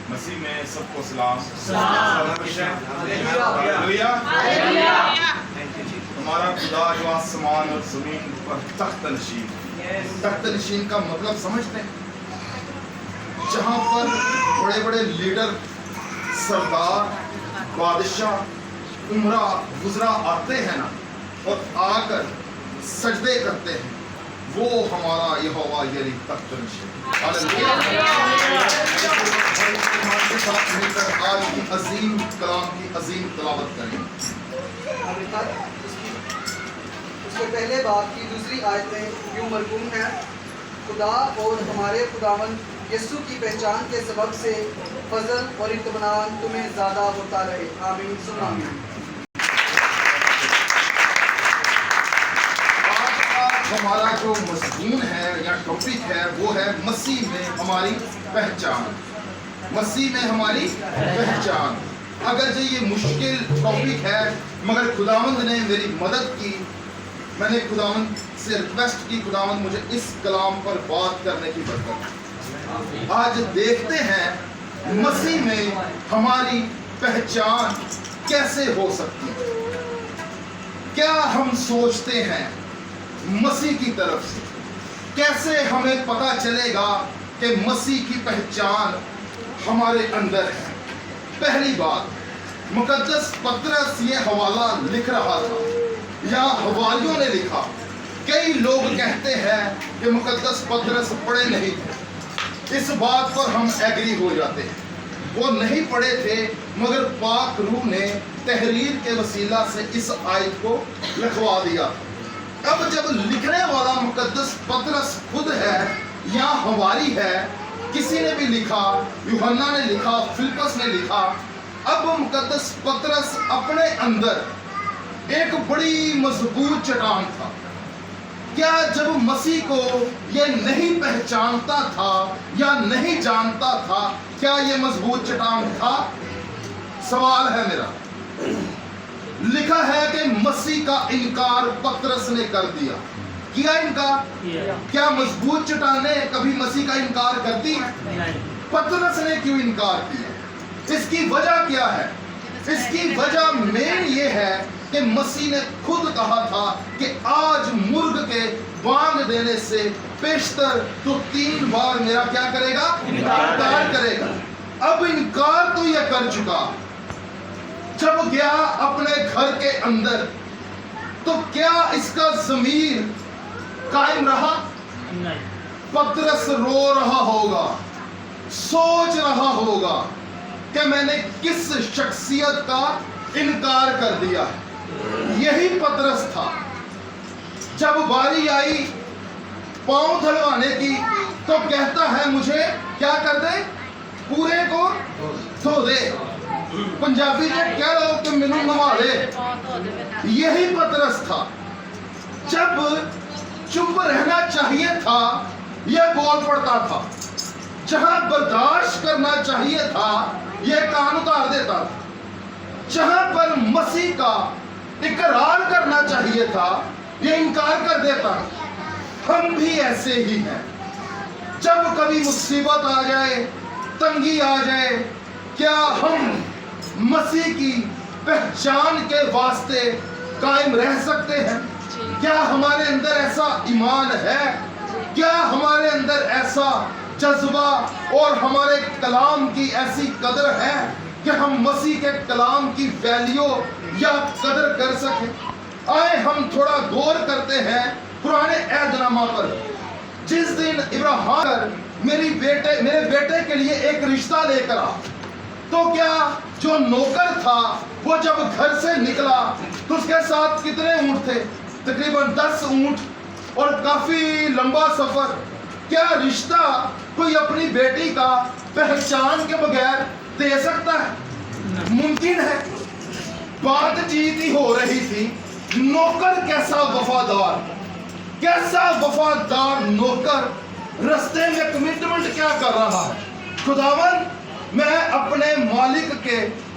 मसीह में सबको सलाम। हमारा खुदा जो आसमान और जमीन पर तख्त नशीन का मतलब समझते हैं? जहाँ पर बड़े बड़े लीडर, सरदार, बादशाह, उमरा गुजरा आते हैं ना और आकर सजदे करते हैं, वो हमारा यहोवा यानी तख्त नशीन। हमारे साथ मिलकर आज की अजीम कलाम की अजीम तिलावत करें। उसके पहले बाब की दूसरी आयत में यूं मरकूम है, खुदा और हमारे खुदावन यीशु की पहचान के सबब से फजल और इत्मीनान तुम्हें ज़्यादा होता रहे। आमीन सुन आमीन। आज का हमारा जो मज़मून है या टॉपिक है वो है मसीह में हमारी पहचान। मसीह में हमारी पहचान। अगर जो ये मुश्किल टॉपिक है मगर खुदावंद ने मेरी मदद की, मैंने खुदावंद से रिक्वेस्ट की, खुदावंद मुझे इस कलाम पर बात करने की बरकत। आज देखते हैं मसीह में हमारी पहचान कैसे हो सकती है। क्या हम सोचते हैं मसीह की तरफ से? कैसे हमें पता चलेगा कि मसीह की पहचान हमारे अंदर है? पहली बात, मुकद्दस पतरस ये हवाला लिख रहा था या हवालियों ने लिखा। कई लोग कहते हैं कि मुकद्दस पतरस पढ़े नहीं थे। इस बात पर हम एग्री हो जाते हैं, वो नहीं पढ़े थे, मगर पाक रूह ने तहरीर के वसीला से इस आयत को लिखवा दिया। अब जब लिखने वाला मुकद्दस पतरस खुद है या हवारी है, किसी ने भी लिखा, यूहन्ना ने लिखा, फिलिप्पस ने लिखा, अब मुकद्दस पतरस अपने अंदर एक बड़ी मजबूत चट्टान था। क्या जब मसीह को ये नहीं पहचानता था या नहीं जानता था, क्या ये मजबूत चट्टान था? सवाल है मेरा। लिखा है कि मसीह का इनकार पतरस ने कर दिया। किया इनकार? क्या मजबूत चट्टानें कभी मसीह का इनकार करती हैं? पतरस ने क्यों इनकार किया? इसकी वजह क्या है? इसकी वजह मेन ये है कि मसीह ने खुद कहा था कि आज मुर्ग के बांग देने से पेशतर तो 3 बार मेरा क्या करेगा? इनकार करेगा। अब इनकार तो ये कर चुका, जब गया अपने घर के अंदर तो क्या इसका ज़मीर कायम रहा? पतरस रो रहा होगा, सोच रहा होगा कि मैंने किस शख्सियत का इनकार कर दिया है। यही पतरस था। जब बारी आई पांव धलवाने की तो कहता है मुझे क्या कर दे? पूरे को धो दे। पंजाबी में कह लो कि मैनू नवा दे। यही पतरस था। जब चुप रहना चाहिए था यह बोल पड़ता था, जहां बर्दाश्त करना चाहिए था यह कान उतार देता था, जहां पर मसीह का इकरार करना चाहिए था यह इनकार कर देता। हम भी ऐसे ही हैं। जब कभी मुसीबत आ जाए, तंगी आ जाए, क्या हम मसीह की पहचान के वास्ते कायम रह सकते हैं? क्या हमारे अंदर ऐसा ईमान है? क्या हमारे अंदर ऐसा जज्बा और हमारे कलाम की ऐसी कदर है कि हम मसीह के कलाम की वैल्यू या कदर कर सकें? आए हम थोड़ा गौर करते हैं पुराने अहदनामा पर। जिस दिन इब्राहिम मेरे बेटे के लिए एक रिश्ता लेकर आ, तो क्या जो नौकर था वो जब घर से निकला तो उसके साथ कितने ऊंट थे? तकरीबन 10 ऊंट और काफी लंबा सफर। क्या रिश्ता कोई अपनी बेटी का पहचान के बगैर दे सकता है? मुमकिन है? बातचीत ही हो रही थी। नौकर कैसा वफादार नौकर रास्ते में कमिटमेंट क्या कर रहा है? खुदावन, मैं अपने मालिक के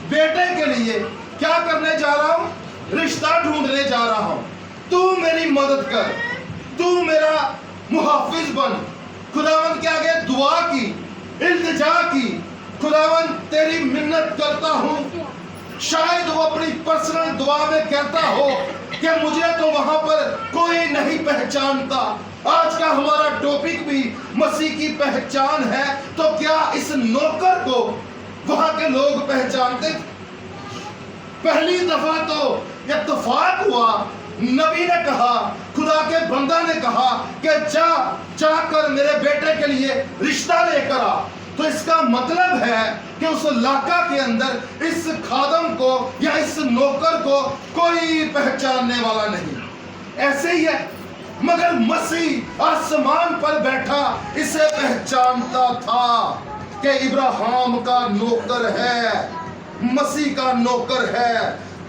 बेटे के लिए क्या करने जा रहा हूँ? रिश्ता ढूंढने जा रहा हूँ। तू मेरी मदद कर, तू मेरा मुहाफिज बन। खुदावन के आगे दुआ की, इल्तिजा की, खुदा खुदावन तेरी मिन्नत करता हूँ, शायद वो अपनी पर्सनल दुआ में कहता हो कि मुझे तो वहां पर कोई नहीं पहचानता। आज का हमारा टॉपिक भी मसीह की पहचान है, तो क्या इस नौकर को वहां के लोग पहचानते? पहली दफा तो इत्तेफाक हुआ, नबी ने कहा, खुदा के बंदा ने कहा कि जाकर मेरे बेटे के लिए रिश्ता लेकर आ। तो इसका मतलब है कि उस इलाका के अंदर इस खादम को या इस नौकर को कोई पहचानने वाला नहीं। ऐसे ही है, मगर मसीह आसमान पर बैठा इसे पहचानता था कि इब्राहिम का नौकर है, मसीह का नौकर है।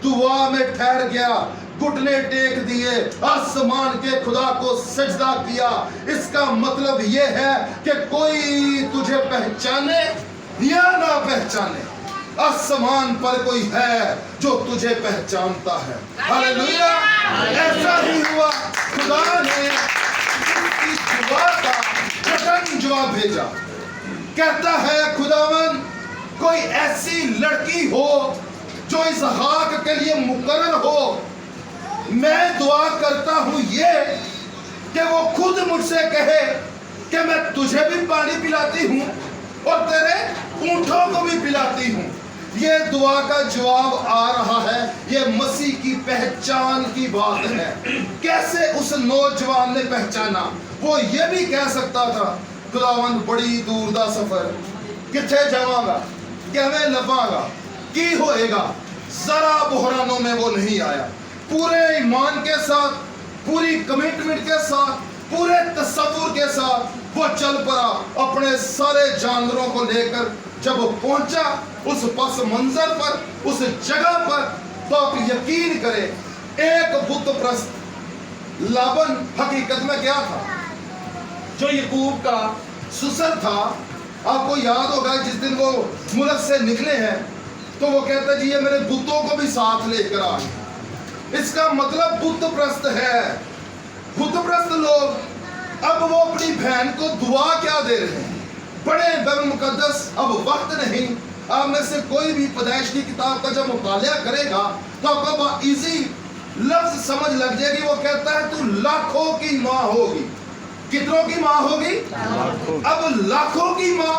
दुआ में ठहर गया, घुटने टेक दिए, आसमान के खुदा को सजदा किया। इसका मतलब यह है कि कोई तुझे पहचाने या ना पहचाने, आसमान पर कोई है जो तुझे पहचानता है। हालेलुया! ऐसा ही हुआ, खुदा ने उसकी दुआ का फौरन जवाब भेजा। कहता है खुदावन कोई ऐसी लड़की हो जो इसहाक के लिए मुकर्रर हो, मैं दुआ करता हूं ये कि वो खुद मुझसे कहे कि मैं तुझे भी पानी पिलाती हूं और तेरे ऊंटों को भी पिलाती हूं। ये दुआ का जवाब आ रहा है, ये मसीह की पहचान की बात है। कैसे उस नौजवान ने पहचाना? वो ये भी कह सकता था, खुदावन बड़ी दूर दा सफर, किथे जावांगा, किवें लभांगा, की होएगा। जरा बुहरानों में वो नहीं आया, पूरे ईमान के साथ, पूरी कमिटमेंट के साथ, पूरे तसव्वुर के साथ वो चल पड़ा अपने सारे जानवरों को लेकर। जब वो पहुंचा उस पस मंजर पर, उस जगह पर, तो आप यकीन करें एक बुत प्रस्त लाबन हकीकत में क्या था, जो यकूब का ससुर था। आपको याद होगा जिस दिन वो मुल्क से निकले हैं तो वो कहता जी ये मेरे बुतों को भी साथ लेकर आ। इसका मतलब बुत प्रस्त है, बुत प्रस्त लोग। अब वो अपनी बहन को दुआ क्या दे रहे हैं, बड़े बैतुल मुकद्दस। अब वक्त नहीं, आप में से कोई भी पैदाइश की किताब का जब मुतालिया करेगा तो आपको इजी लफ्ज समझ लग जाएगी। वो कहता है तू लाखों की माँ होगी। कितनों की माँ होगी? अब लाखों की माँ।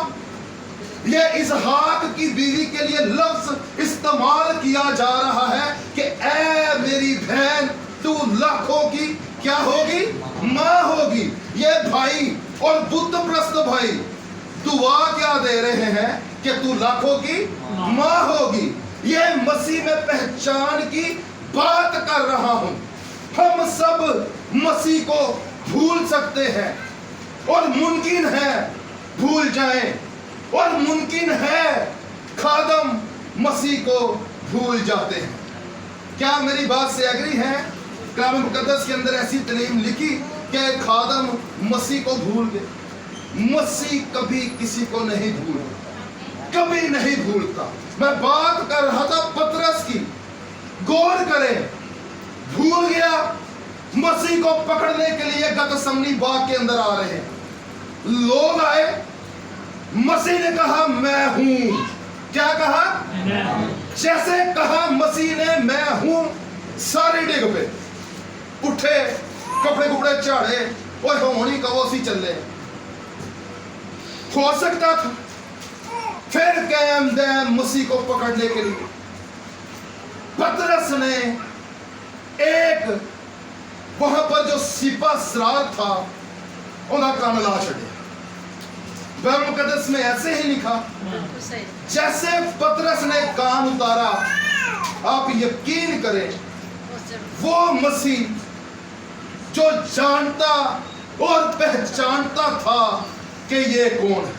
ये इसहाक की बीवी के लिए लफ्ज इस्तेमाल किया जा रहा है कि ऐ मेरी बहन तू लाखों की क्या होगी? माँ होगी। ये भाई और बुत प्रस्त भाई दुआ क्या दे रहे हैं कि तू लाखों की माँ होगी। ये मसीह में पहचान की बात कर रहा हूं। हम सब मसीह को भूल सकते हैं और मुमकिन है भूल जाएं, और मुमकिन है खादम मसीह को भूल जाते हैं। क्या मेरी बात से एग्री है? कलाम मुकद्दस के अंदर ऐसी तालीम लिखी कि खादम मसीह को भूल गए। मसीह कभी किसी को नहीं भूलता, कभी नहीं भूलता। मैं बात कर रहा था पतरस की, गौर करें, भूल गया। मसीह को पकड़ने के लिए गतसमनी बाग के अंदर आ रहे हैं लोग, आए, मसीह ने कहा मैं हूं। क्या कहा? जैसे कहा मसीह ने मैं हूं, सारे डिग पे उठे, कपड़े कुपड़े झाड़े, और होनी कहो सी चले। हो सकता था फिर कायम दैम मसीह को पकड़ने के लिए पतरस ने एक वहां पर जो सिपा सरार था उन्हें कान ला छड़े। बैतुल मुकद्दस में ऐसे ही लिखा, जैसे पतरस ने कान उतारा, आप यकीन करें वो मसीह जो जानता और पहचानता था कि ये कौन है।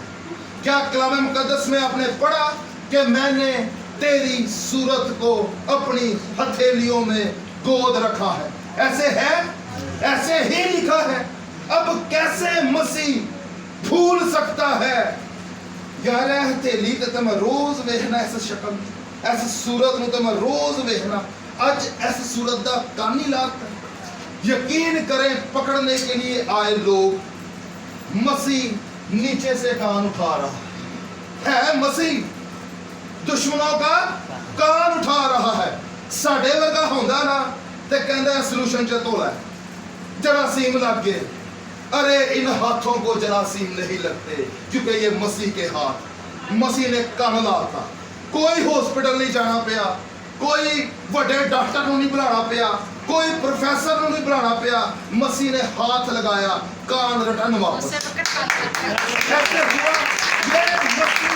क्या कलाम मुकद्दस में आपने पढ़ा कि मैंने तेरी सूरत को अपनी हथेलियों में गोद रखा है? ऐसे है, ऐसे ही लिखा है। अब कैसे मसीह भूल सकता है? यार हथेली तो मैं रोज वेखना, ऐसा शक्ल, ऐसी सूरत में तो मैं रोज वेखना, अज ऐसी सूरत का कान ही लाता। यकीन करें पकड़ने के लिए आए लोग, मसीह नीचे से कान उठा रहा है। मसीह दुश्मनों का कान उठा रहा है। साडे वर्गा होंदा ना ते कहंदा सलूशन च तोला जरासीम लग गए। अरे इन हाथों को जरासीम नहीं लगते क्योंकि ये मसीह के हाथ। मसीह ने कान लाता, कोई हॉस्पिटल नहीं जाना पिया, कोई बड़े डॉक्टर को नहीं बुलाना पिया, कोई प्रोफेसर को नहीं बुलाना पिया। मसीह ने हाथ लगाया, कान रिटर्न वापस। ऐसे हुआ, ये मसीह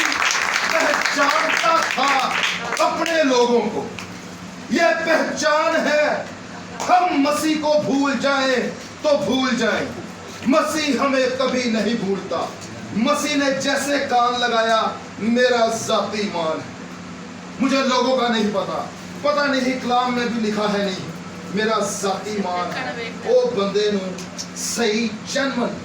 पहचानता था अपने लोगों को। ये पहचान है। हम मसीह को भूल जाएं तो भूल जाएं, मसीह हमें कभी नहीं भूलता। मसीह ने जैसे कान लगाया, मेरा जाती ईमान है। मुझे लोगों का नहीं पता नहीं कलाम में भी लिखा है नहीं, मेरा जाती ईमान है। ओ बंदे नूं सही जन्मन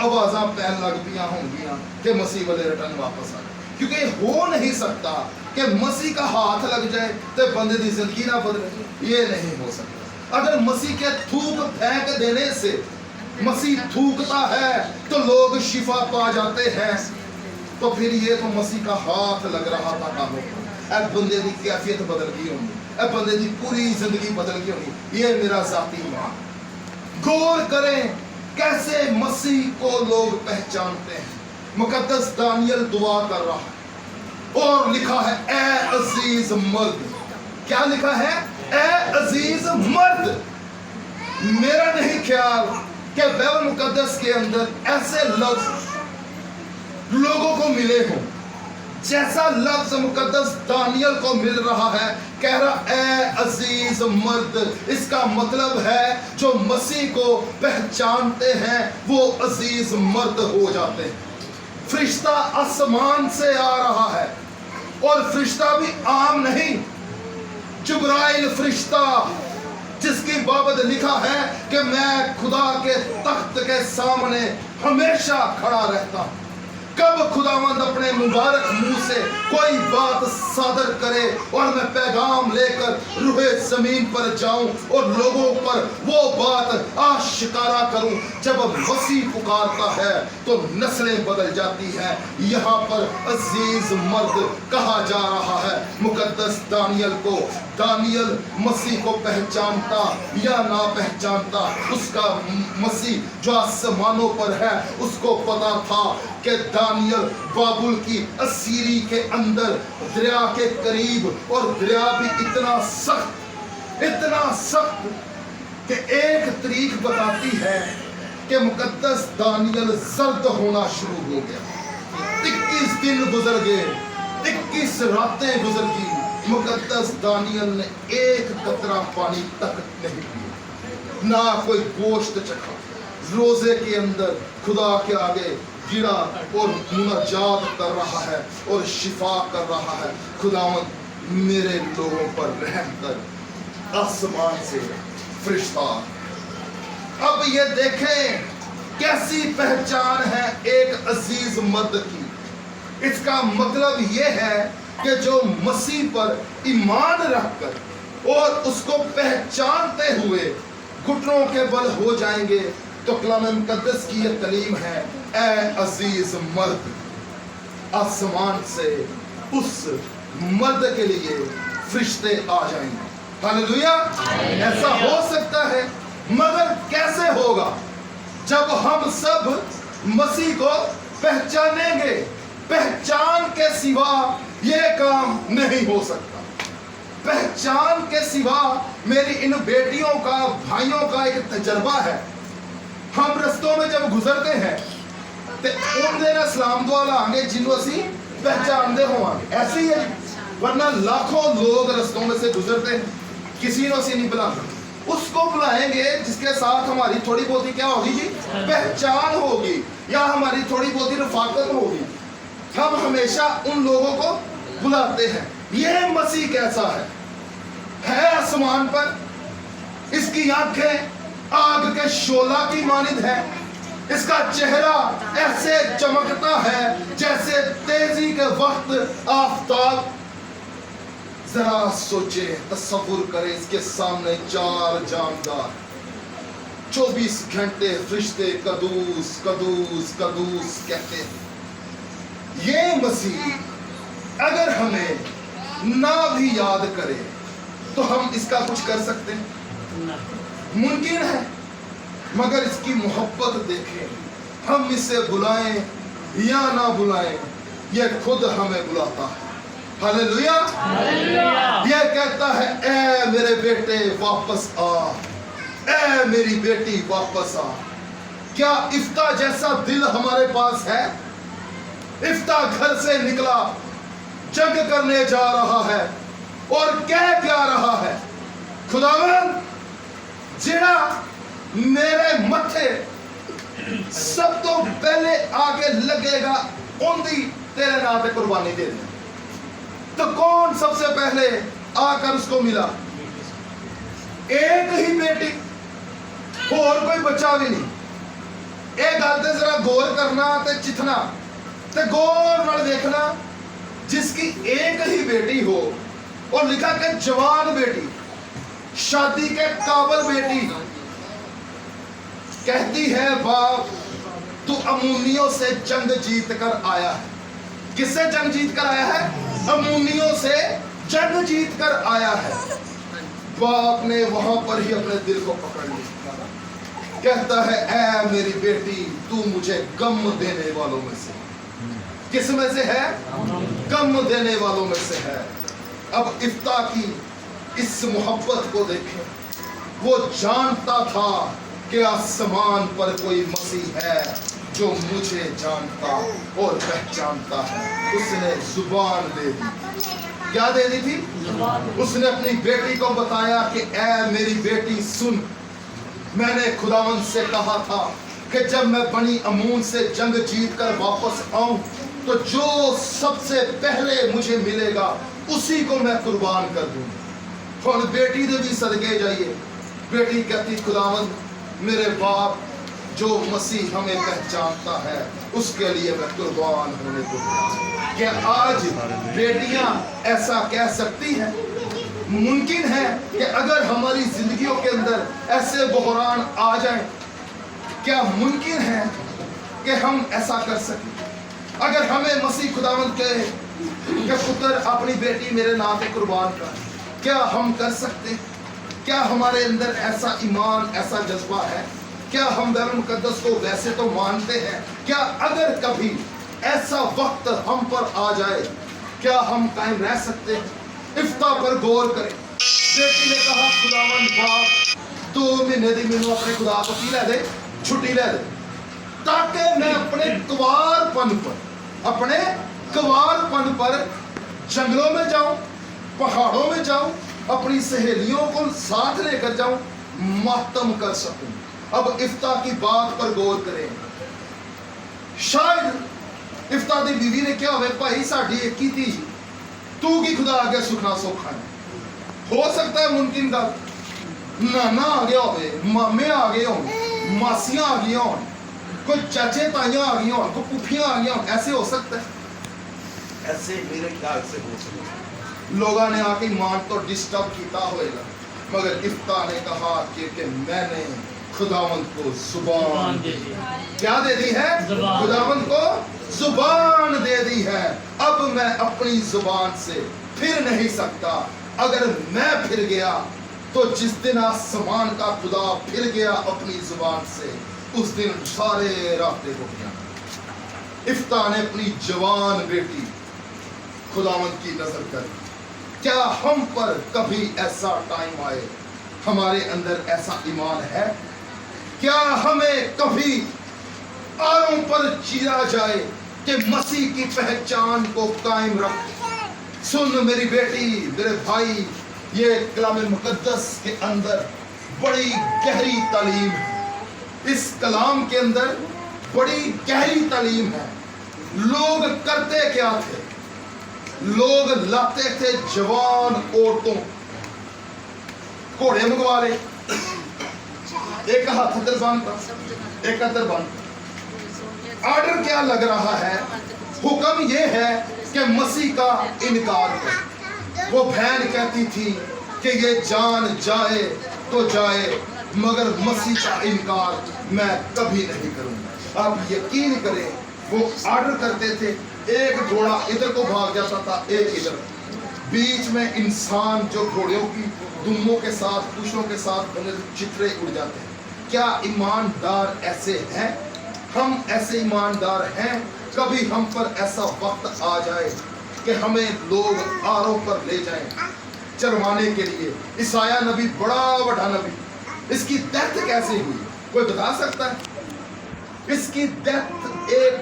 आवाज़ां पैन लग पियां होंगियां कि मसीह वाले रिटर्न वापस आ, क्योंकि हो नहीं सकता कि मसीह का हाथ लग जाए तो बंदे की जिंदगी ना बदले। ये नहीं हो सकता। अगर मसीह के थूक फेंक देने से मसीह थूकता है तो लोग शिफा पा जाते हैं, तो फिर ये तो मसीह का हाथ लग रहा था कानों पर। अब बंदे की कैफियत बदल गई होगी, अब बंदे की पूरी जिंदगी बदल गई होगी। ये मेरा जाती ईमान। गौर करें कैसे मसीह को लोग पहचानते हैं। मुकद्दस दानियल दुआ कर रहा है और लिखा है, ए अजीज मर्द। क्या लिखा है? ए अजीज मर्द। मेरा नहीं ख्याल कि बाइबल मुकद्दस के अंदर ऐसे लफ्ज लोगों को मिले हों जैसा लफ्ज मुकद्दस दानियल को मिल रहा है। कह रहा ए अजीज मर्द। इसका मतलब है जो मसीह को पहचानते हैं वो अजीज मर्द हो जाते हैं। फरिश्ता आसमान से आ रहा है और फरिश्ता भी आम नहीं, जिब्राइल फरिश्ता, जिसकी बाबत लिखा है कि मैं खुदा के तख्त के सामने हमेशा खड़ा रहता हूं। कब खुदावंद अपने मुबारक मुंह से कोई बात सादर करे और मैं पैगाम लेकर रूहे जमीन पर जाऊं और लोगों पर वो बात आशिकारा करूं। जब मसीह पुकारता है तो नस्लें बदल जाती हैं। यहाँ पर अजीज मर्द कहा जा रहा है मुकद्दस दानियल को। दानियल मसीह को पहचानता या ना पहचानता, उसका मसीह जो आसमानों पर है उसको पता था कि दानियल बाबुल की असीरी के अंदर दरिया के करीब, और दरिया भी इतना सख्त कि एक तारीख बताती है कि मुकद्दस दानियल जर्द होना शुरू हो गया। 21 दिन गुजर गए, 21 रातें गुजर गई। मुकद्दस दानियल ने एक कतरा पानी तक नहीं पिया, ना कोई गोश्त चखा। रोजे के अंदर खुदा के आगे गिरा और मुनाजात कर रहा है और शिफा कर रहा है। खुदावंद मेरे लोगों पर रहम कर। आसमान से फरिश्ता। अब ये देखें कैसी पहचान है एक अजीज मर्द की। इसका मतलब ये है कि जो मसीह पर ईमान रखकर और उसको पहचानते हुए घुटनों के बल हो जाएंगे, तो कलाम मुकद्दस की ये तालीम है, ए अजीज मर्द। आसमान से उस मर्द के लिए फरिश्ते आ जाएंगे। हालेलुया। ऐसा हो सकता है, मगर कैसे होगा? जब हम सब मसीह को पहचानेंगे। पहचान के सिवा ये काम नहीं हो सकता। पहचान के सिवा मेरी इन बेटियों का, भाइयों का एक तजर्बा है। हम रस्तों में जब गुजरते हैं तो उनके ना सलाम दुआ लांगे जिन्हों असी पहचानते होवांगे। ऐसे ही है, वरना लाखों लोग रस्तों में से गुजरते हैं, किसी को असी नहीं बुलाते। उसको बुलाएंगे जिसके साथ हमारी थोड़ी बहुत क्या होगी जी, पहचान होगी, या हमारी थोड़ी बहुत रफाकत होगी। हम हमेशा उन लोगों को बुलाते हैं। यह मसीह कैसा है आसमान पर। इसकी आंखें आग के शोला की मानिंद है। इसका चेहरा ऐसे चमकता है जैसे तेजी के वक्त आफताब। जरा सोचे, तसव्वुर करें, इसके सामने 4 जानदार 24 घंटे फरिश्ते कदूस कदूस कदूस कहते हैं। ये मसीह अगर हमें ना भी याद करे तो हम इसका कुछ कर सकते हैं? मुमकिन है, मगर इसकी मोहब्बत देखें। हम इसे बुलाएं या ना बुलाएं, ये खुद हमें बुलाता है। हालेलुया। ये कहता है, ए मेरे बेटे वापस आ, ए मेरी बेटी वापस आ। क्या इफ्ता जैसा दिल हमारे पास है? इफ्ता घर से निकला, जंग करने जा रहा है और कह क्या रहा है? खुदावन जेड़ा मेरे मथे सब तो पहले आगे लगेगा उनकी तेरे नाम पे कुर्बानी दे दे। तो कौन सबसे पहले आकर उसको मिला? एक ही बेटी, और कोई बच्चा भी नहीं। एक गल ते जरा गौर करना ते चिथना ते गौर नाल देखना, जिसकी एक ही बेटी हो और लिखा के जवान बेटी, शादी के काबिल बेटी, कहती है बाप तू अमूनियों से जंग जीत कर आया है। किससे जंग जीत कर आया है? अमूनियों से जंग जीत कर आया है। बाप ने वहां पर ही अपने दिल को पकड़ लिया, कहता है ऐ मेरी बेटी तू मुझे गम देने वालों में से। किस में से है? गम देने वालों में से है। अब इफ्ता की इस मोहब्बत को देखें। वो जानता था कि आसमान पर कोई मसीह है जो मुझे जानता और पहचानता है। उसने जुबान दे दी। क्या दे दी थी? उसने अपनी बेटी को बताया कि ऐ मेरी बेटी सुन, मैंने खुदावंद से कहा था कि जब मैं बनी अमून से जंग जीत कर वापस आऊं तो जो सबसे पहले मुझे मिलेगा उसी को मैं कुर्बान कर दूंगा। और बेटी ने भी सदके जाइए। बेटी कहती खुदावंद मेरे बाप जो मसीह हमें पहचानता है उसके लिए मैं कुर्बान होने को तैयार। क्या आज बेटियां ऐसा कह सकती हैं? मुमकिन है कि अगर हमारी जिंदगियों के अंदर ऐसे बहरान आ जाएं, क्या मुमकिन है कि हम ऐसा कर सकें? अगर हमें मसीह खुदावंद कहे कि पुत्र अपनी बेटी मेरे नाम पे कुर्बान कर, क्या हम कर सकते? क्या हमारे अंदर ऐसा ईमान, ऐसा जज्बा है? क्या हम बाइबल मुकद्दस को वैसे तो मानते हैं? क्या अगर कभी ऐसा वक्त हम पर आ जाए, क्या हम कायम रह सकते हैं? इफ्ता पर गौर करें। बेटी ने कहा खुदावंद बाप 2 महीने दी मैनू अपने खुदा को की ले दे, छुट्टी ले दे, ताकि मैं अपने कुंवारपन पर जंगलों में जाऊं, पहाड़ों में जाऊं, अपनी सहेलियों को साथ लेकर जाऊं, मातम कर सकूं। अब इफ्ता की बात पर गौर करें। शायद इफ्ता दी बीवी ने क्या हुए भाई साड़ी एक ही थी, तू की खुदा आगे सुखना सौखा है। हो सकता है मुमकिन गल नाना आ गया हो, मामे आ गए हो, मासियां आ गई हो, कोई चाचे ताइयां आ गई हो, कोई पुफियां आ गई हो, ऐसे हो सकता है। ऐसे मेरे ख्याल से हो सकता है। लोगों ने आके ईमान तो डिस्टर्ब किया होगा, मगर इफ्ता ने कहा कि मैंने खुदावंद को जुबान दे दी। क्या दे दी है? खुदावंद को जुबान दे दी है। अब मैं अपनी जुबान से फिर नहीं सकता। अगर मैं फिर गया तो जिस दिन आसमान का खुदा फिर गया अपनी जुबान से, उस दिन सारे रास्ते हो गया। इफ्ता ने अपनी जवान बेटी खुदावंद की नजर कर। क्या हम पर कभी ऐसा टाइम आए, हमारे अंदर ऐसा ईमान है? क्या हमें कभी आरों पर चीरा जाए कि मसीह की पहचान को कायम रख? सुन मेरी बेटी, मेरे भाई, ये कलाम मुकद्दस के अंदर बड़ी गहरी तालीम है। इस कलाम के अंदर बड़ी गहरी तालीम है। लोग करते क्या थे? लोग लाते थे जवान औरतों, घोड़े मंगवा ले, एक हाथ दरबान पर, एक दरबान। ऑर्डर क्या लग रहा है? हुक्म ये है कि मसीह का इनकार कर। वो बहन कहती थी कि ये जान जाए तो जाए, मगर मसीह का इनकार मैं कभी नहीं करूंगा। आप यकीन करें, वो ऑर्डर करते थे, एक घोड़ा इधर को भाग जाता था, एक इधर। बीच में इंसान जो घोड़ों की दुम्बों के साथ, कुशों के साथ बने चित्रे उड़ जाते हैं। क्या ईमानदार ऐसे हैं? हम ऐसे ईमानदार हैं? कभी हम पर ऐसा वक्त आ जाए कि हमें लोग आरों पर ले जाएं चरवाने के लिए। ईसाया नबी बड़ा बड़ा नबी, इसकी डेथ कैसे हुई कोई बता सकता है? इसकी डेथ एक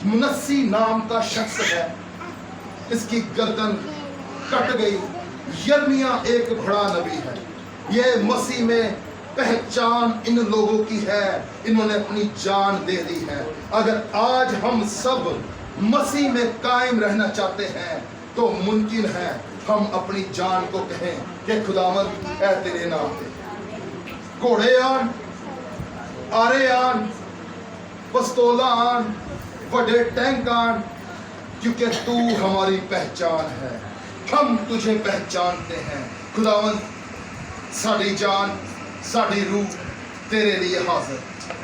मुनस्सी नाम का शख्स है, इसकी गर्दन कट गई। यर्मिया एक बड़ा नबी है। ये मसीह में पहचान इन लोगों की है, इन्होंने अपनी जान दे दी है। अगर आज हम सब मसीह में कायम रहना चाहते हैं तो मुमकिन है हम अपनी जान को कहें कि खुदावंद ऐ तेरे नाम पे घोड़े आन, आरे आन, पिस्तौला आन, बड़े टैंक आन, क्योंकि तू हमारी पहचान है। हम तुझे पहचानते हैं खुदावंद। साड़ी जान, साड़ी रूह तेरे लिए हाजिर।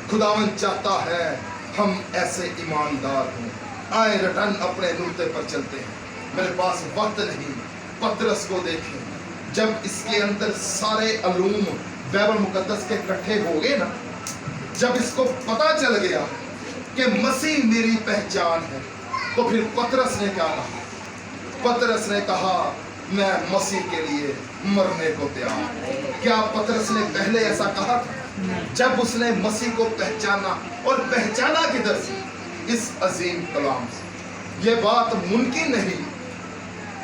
खुदावंद चाहता है हम ऐसे ईमानदार हों। आए रटन अपने नुक्ते पर चलते हैं। मेरे पास वक्त नहीं। पतरस को देखें, जब इसके अंदर सारे अलूम बाइबल मुकद्दस के इकट्ठे हो गए ना, जब इसको पता चल गया कि मसीह मेरी पहचान है, तो फिर पतरस ने क्या कहा? पतरस ने कहा मैं मसीह के लिए मरने को तैयार। क्या पतरस ने पहले ऐसा कहा था? जब उसने मसीह को पहचाना, और पहचाना किधर से? इस अजीम कलाम से। ये बात मुमकिन नहीं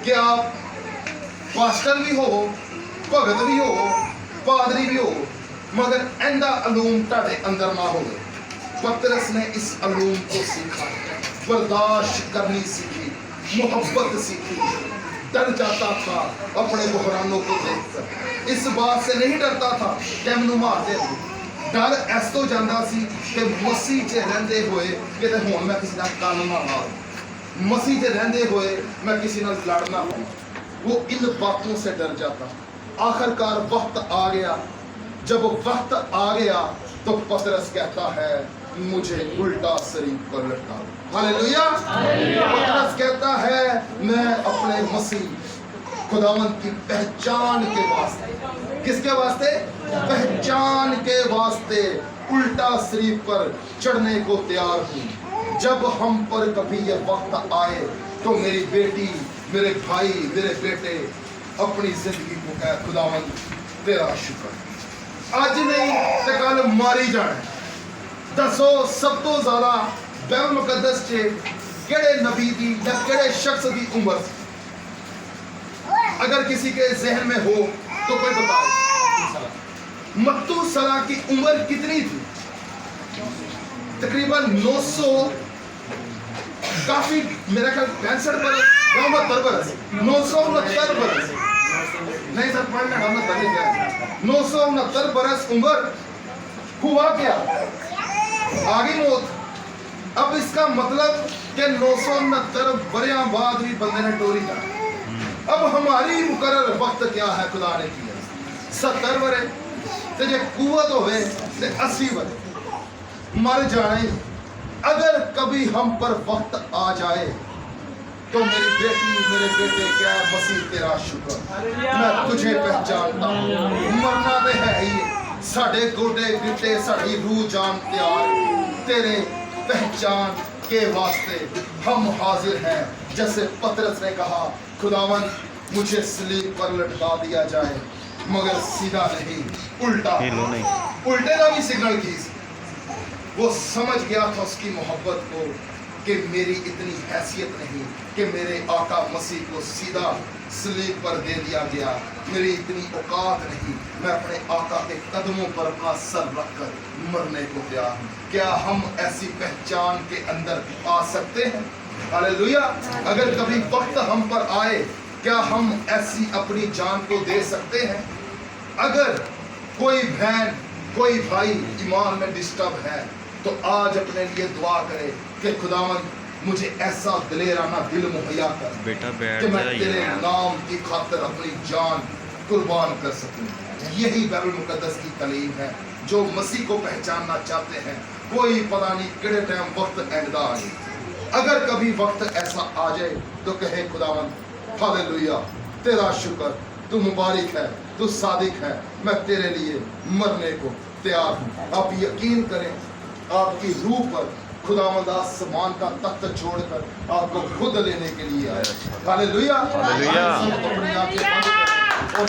कि आप पास्टर भी हो, भगत भी हो, पादरी भी हो, मगर ऐंदा अलूम ताड़े अंदर ना हो। पतरस ने इस अलूम को सीखा, बर्दाश्त करनी सीखी, मोहब्बत सीखी। डर जाता था अपने बहरानों को देखकर। इस बात से नहीं डरता था कि मैनू मार दे। डर ऐस तो जाता सी कि मसीह च रहंदे होए कि हुण मैं किसी नाल कानून ना ला, मसीह च रहंदे होए मैं किसी नाल लड़ना हो। वो इन बातों से डर जाता। आखिरकार वक्त आ गया। जब वक्त आ गया तो पतरस कहता है मुझे उल्टा शरीर पर लटका दो। हालेलुया। पतरस कहता है मैं अपने मसीह खुदावंद की पहचान के वास्ते, किसके वास्ते? पहचान के वास्ते उल्टा शरीर पर चढ़ने को तैयार हूँ। जब हम पर कभी ये वक्त आए तो मेरी बेटी, मेरे भाई, मेरे बेटे अपनी जिंदगी को कह खुदावंद तेरा शुक्र, अज नहीं तो कल मारी जाना। दसो सब तो ज्यादा बाइबल मुकद्दस च केड़े नबी दी या केड़े शख्स दी उम्र, अगर किसी के जहन में हो तो कोई बताए। मत्तूसला की उम्र कितनी थी? तकरीबन 900, काफी मेरा ख्याल 65 बरस, 69 बरस, 969 बरस, नहीं सर पढ़ना हम 969 बरस उम्र। हुआ क्या? आगे मौत। अब इसका मतलब कि 969 बरियां बाद भी बंदे ने टोरी कर। अब हमारी मुकर्रर वक्त क्या है खुदा ने किया? 70 बरे ते जे कुवत होवे ते 80 बरे मर जाना ही। अगर कभी हम पर वक्त आ जाए तो मेरी बेटी, मेरे बेटे क्या मसीह तेरा शुक्र, मैं तुझे पहचानता हूँ। मरना तो है ही, साढ़े गोडे गिटे, साड़ी रूह जान तैयार तेरे पहचान के वास्ते हम हाजिर हैं। जैसे पतरस ने कहा खुदावन मुझे सलीब पर लटका दिया जाए, मगर सीधा नहीं, उल्टा। उल्टे का भी सिग्नल की। वो समझ गया था उसकी मोहब्बत को कि मेरी इतनी हैसियत नहीं कि मेरे आका मसीह को सीधा सलीब पर दे दिया गया। मेरी इतनी औकात नहीं, मैं अपने आका के कदमों पर अपना सर रखकर मरने को तैयार हूँ। क्या हम ऐसी पहचान के अंदर आ सकते हैं? हालेलुया। अगर कभी वक्त हम पर आए, क्या हम ऐसी अपनी जान को दे सकते हैं? अगर कोई बहन, कोई भाई ईमान में डिस्टर्ब है तो आज अपने लिए दुआ करे कि खुदावन मुझे ऐसा दिलेराना दिल मुहैया कर बेटा बैठ कि मैं तेरे नाम की खातिर अपनी जान कुर्बान कर सकूं। यही बाइबल मुकद्दस की तालीम है। जो मसीह को पहचानना चाहते हैं, कोई पता नहीं किड़े टाइम वक्त एंडदा आ जाए। अगर कभी वक्त ऐसा आ जाए तो कहे खुदावन हालेलुया, तेरा शुक्र, तू मुबारक है, तू सादिक है, मैं तेरे लिए मरने को तैयार हूँ। आप यकीन करें, आपकी रूह पर खुदावंद आसमान का तख्त छोड़कर आपको खुद लेने के लिए आया। Hallelujah, hallelujah. अपनी आंखें बंद करें और